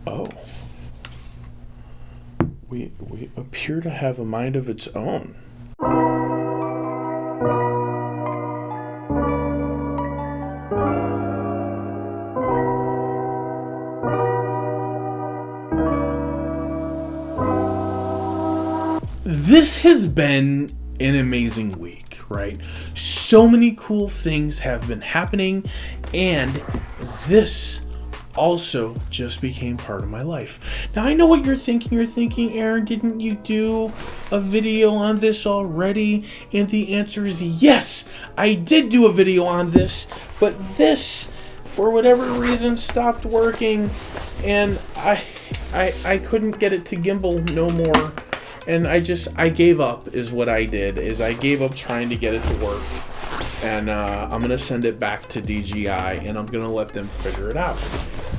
Oh. We appear to have a mind of its own. This has been an amazing week, right? So many cool things have been happening, and this also just became part of my life. Now, I know what you're thinking. You're thinking, Aaron, didn't you do a video on this already? And the answer is yes, I did do a video on this, but this, for whatever reason, stopped working, and I couldn't get it to gimbal no more. And I gave up is what I did, is I gave up trying to get it to work. And I'm going to send it back to DJI, and I'm going to let them figure it out.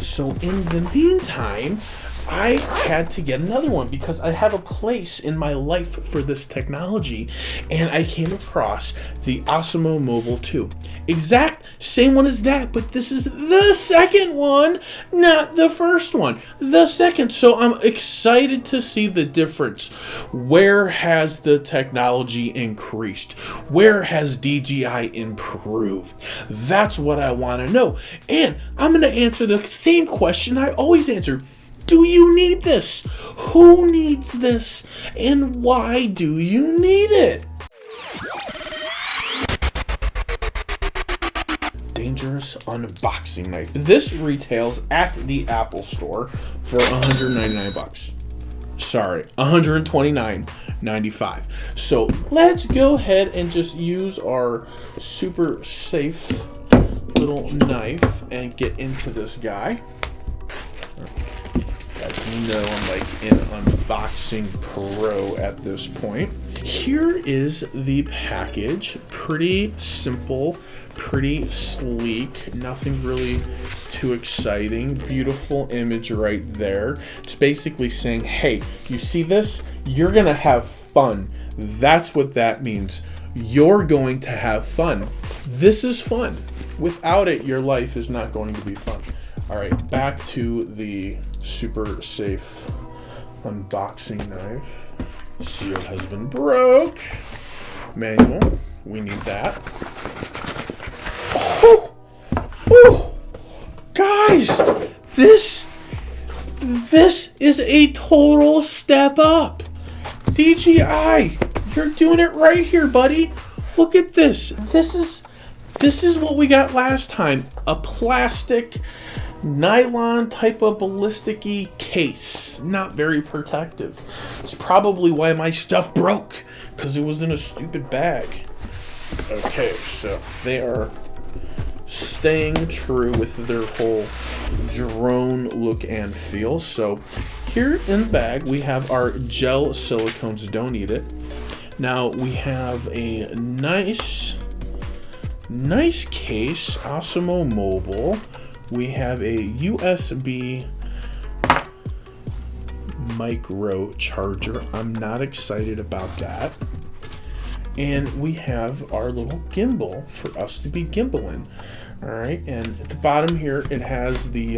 So in the meantime, I had to get another one because I have a place in my life for this technology, and I came across the Osmo Mobile 2. Exact same one as that, but this is the second one, not the first one. The second. So I'm excited to see the difference. Where has the technology increased? Where has DJI improved? That's what I want to know. And I'm going to answer the same question I always answer. Do you need this? Who needs this? And why do you need it? Dangerous unboxing knife. This retails at the Apple Store for $199. Sorry, $129.95. So let's go ahead and just use our super safe little knife and get into this guy. As you know, I'm like an unboxing pro at this point. Here is the package. Pretty simple, pretty sleek, nothing really too exciting. Beautiful image right there. It's basically saying, hey, you see this? You're gonna have fun. That's what that means. You're going to have fun. This is fun. Without it, your life is not going to be fun. All right, back to the super safe unboxing knife. Seal has been broke. Manual, we need that. Oh, oh, guys, this is a total step up. DJI, you're doing it right here, buddy. Look at this. This is what we got last time. A plastic nylon type of ballistic-y case. Not very protective. It's probably why my stuff broke, because it was in a stupid bag. Okay, so they are staying true with their whole drone look and feel. So here in the bag we have our gel silicones. Don't eat it. Now we have a nice case, Osmo Mobile. We have a USB micro charger. I'm not excited about that. And we have our little gimbal for us to be gimbaling. All right, and at the bottom here it has the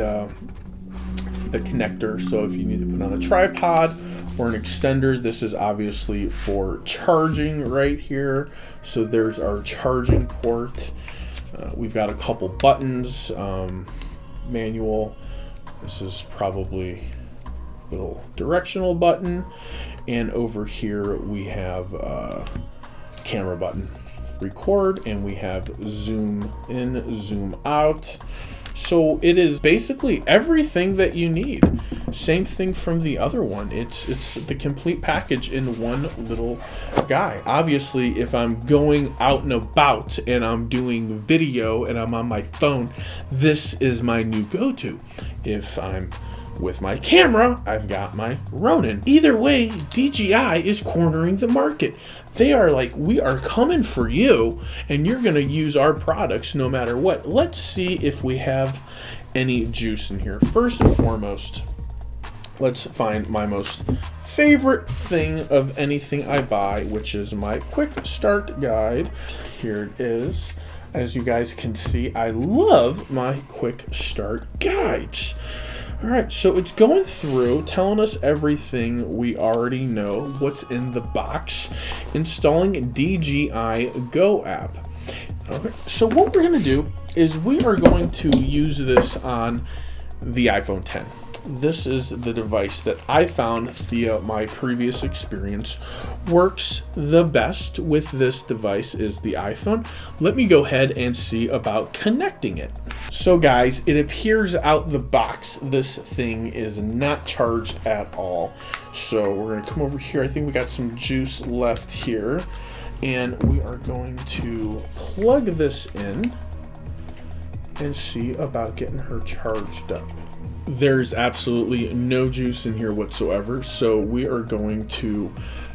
connector. So if you need to put on a tripod or an extender, this is obviously for charging right here. So there's our charging port. We've got a couple buttons, manual. This is probably a little directional button. And over here we have a camera button, record, and we have zoom in, zoom out. So it is basically everything that you need. Same thing from the other one. It's the complete package in one little guy. Obviously, if I'm going out and about and I'm doing video and I'm on my phone, this is my new go-to. If I'm with my camera, I've got my Ronin. Either way, DJI is cornering the market. They are like, we are coming for you, and you're going to use our products no matter what. Let's see if we have any juice in here. First and foremost, let's find my most favorite thing of anything I buy, which is my quick start guide. Here it is. As you guys can see, I love my quick start guides. All right, so it's going through, telling us everything we already know, what's in the box, installing DJI Go app. Okay, so what we're going to do is we are going to use this on the iPhone 10. This is the device that I found via my previous experience works the best with this device is the iPhone. Let me go ahead and see about connecting it. So guys, it appears out the box this thing is not charged at all. So we're gonna come over here. I think we got some juice left here, and we are going to plug this in and see about getting her charged up. There's absolutely no juice in here whatsoever, so we are going to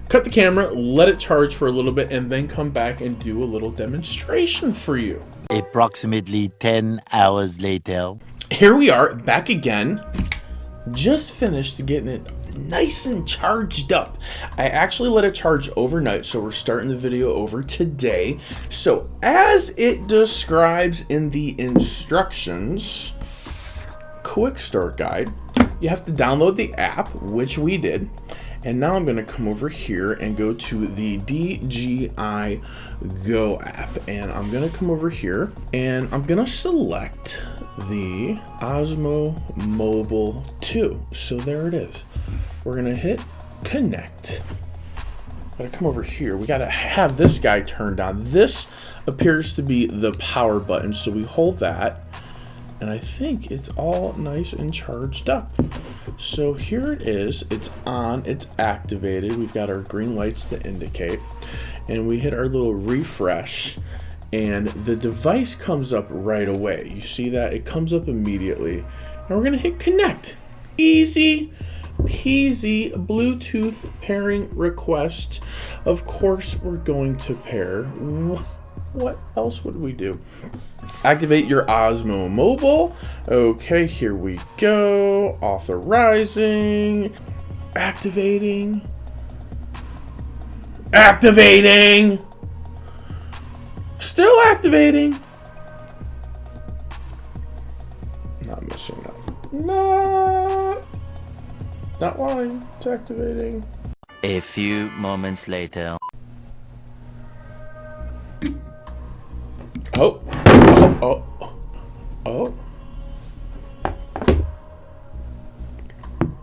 cut the camera, let it charge for a little bit, and then come back and do a little demonstration for you. Approximately 10 hours later. Here we are, back again. Just finished getting it nice and charged up. I actually let it charge overnight, so we're starting the video over today. So as it describes in the instructions, quick start guide, you have to download the app, which we did. And now I'm going to come over here and go to the DJI Go app, and I'm going to come over here and I'm going to select the Osmo Mobile 2. So there it is. We're going to hit connect. Gotta come over here. We gotta have this guy turned on. This appears to be the power button, so we hold that. And I think it's all nice and charged up. So here it is, it's on, it's activated. We've got our green lights to indicate. And we hit our little refresh, and the device comes up right away. You see that? It comes up immediately. And we're gonna hit connect. Easy peasy Bluetooth pairing request. Of course, we're going to pair. What else would we do? Activate your Osmo Mobile. Okay, here we go. Authorizing. Activating. Activating. Still activating. Not missing that. No. Not lying. It's activating. A few moments later. Oh. Oh.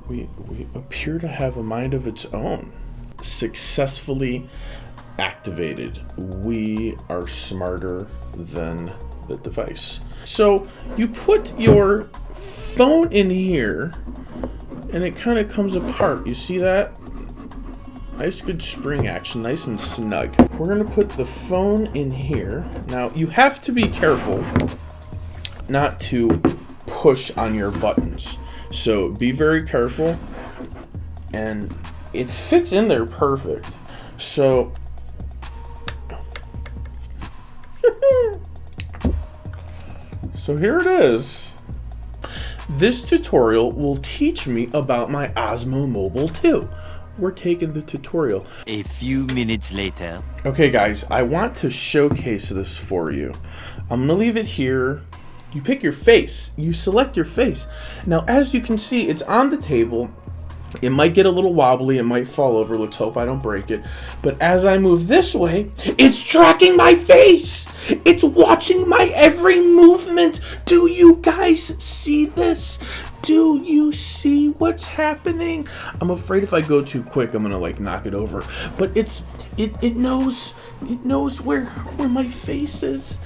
We appear to have a mind of its own. Successfully activated. We are smarter than the device. So you put your phone in here and it kind of comes apart. You see that? Nice good spring action, nice and snug. We're gonna put the phone in here. Now you have to be careful not to push on your buttons. So be very careful, and it fits in there perfect. So so here it is. This tutorial will teach me about my Osmo Mobile 2. We're taking the tutorial. A few minutes later. Okay guys, I want to showcase this for you. I'm gonna leave it here. You pick your face, you select your face. Now as you can see, it's on the table. It might get a little wobbly, it might fall over. Let's hope I don't break it. But as I move this way, it's tracking my face. It's watching my every movement. Do you guys see this? Do you see what's happening? I'm afraid if I go too quick, I'm gonna like knock it over. But it knows where my face is.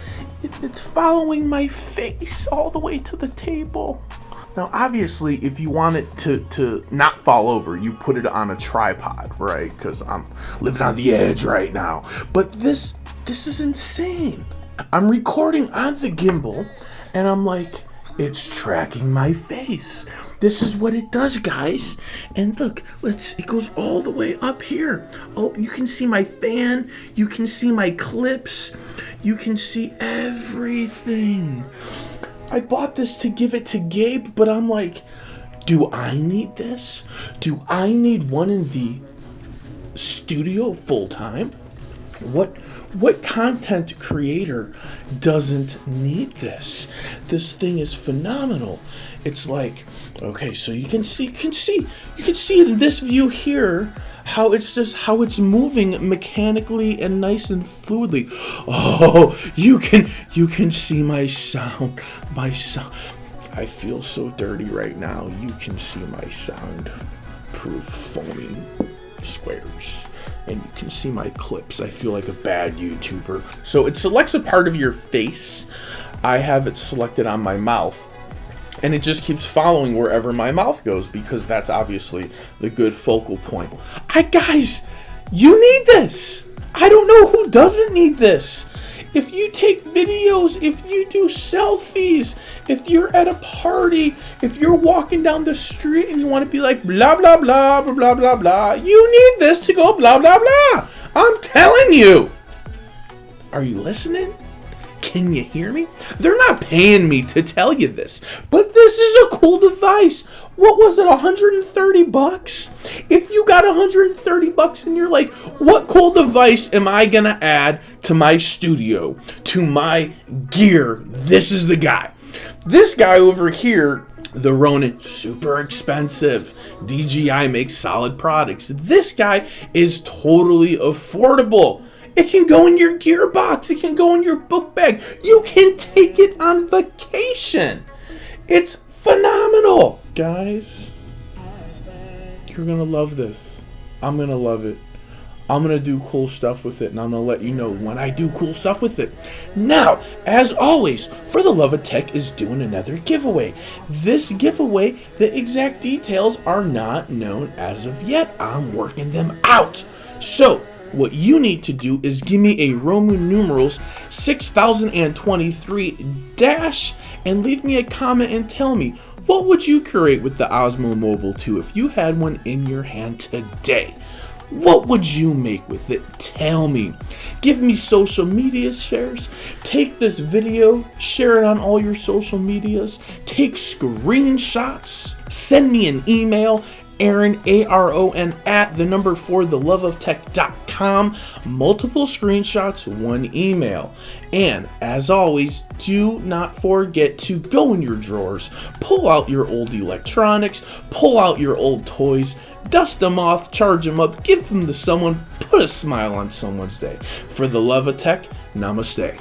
It's following my face all the way to the table. Now, obviously, if you want it to not fall over, you put it on a tripod, right? Because I'm living on the edge right now. But this is insane. I'm recording on the gimbal, and I'm like, it's tracking my face. This is what it does, guys. And look, it goes all the way up here. Oh, you can see my fan. You can see my clips. You can see everything. I bought this to give it to Gabe, but I'm like, do I need this? Do I need one in the studio full time? What content creator doesn't need this? This thing is phenomenal. It's like Okay, so you can see in this view here how it's moving mechanically and nice and fluidly. Oh, you can see my sound. I feel so dirty right now. You can see my sound-proof foaming squares. And you can see my clips. I feel like a bad YouTuber. So it selects a part of your face. I have it selected on my mouth. And it just keeps following wherever my mouth goes because that's obviously the good focal point. Guys, you need this. I don't know who doesn't need this. If you take videos, if you do selfies, if you're at a party, if you're walking down the street and you want to be like blah, blah, blah, blah, blah, blah, blah, you need this to go blah, blah, blah. I'm telling you. Are you listening? Can you hear me? They're not paying me to tell you this, but this is a cool device. What was it, 130 bucks? If you got 130 bucks and you're like, what cool device am I gonna add to my studio, to my gear? This is the guy. This guy over here, the Ronin, super expensive. DJI makes solid products. This guy is totally affordable. It can go in your gearbox. It can go in your book bag. You can take it on vacation. It's phenomenal. Guys, you're going to love this. I'm going to love it. I'm going to do cool stuff with it, and I'm going to let you know when I do cool stuff with it. Now, as always, For the Love of Tech is doing another giveaway. This giveaway, the exact details are not known as of yet. I'm working them out. So, what you need to do is give me a Roman numerals 6023 dash and leave me a comment and tell me, what would you create with the Osmo Mobile 2 if you had one in your hand today? What would you make with it? Tell me. Give me social media shares. Take this video, share it on all your social medias. Take screenshots. Send me an email. Aaron, A-R-O-N, at the number 4, theloveoftech.com. Multiple screenshots, one email. And as always, do not forget to go in your drawers, pull out your old electronics, pull out your old toys, dust them off, charge them up, give them to someone, put a smile on someone's day. For the love of tech, namaste.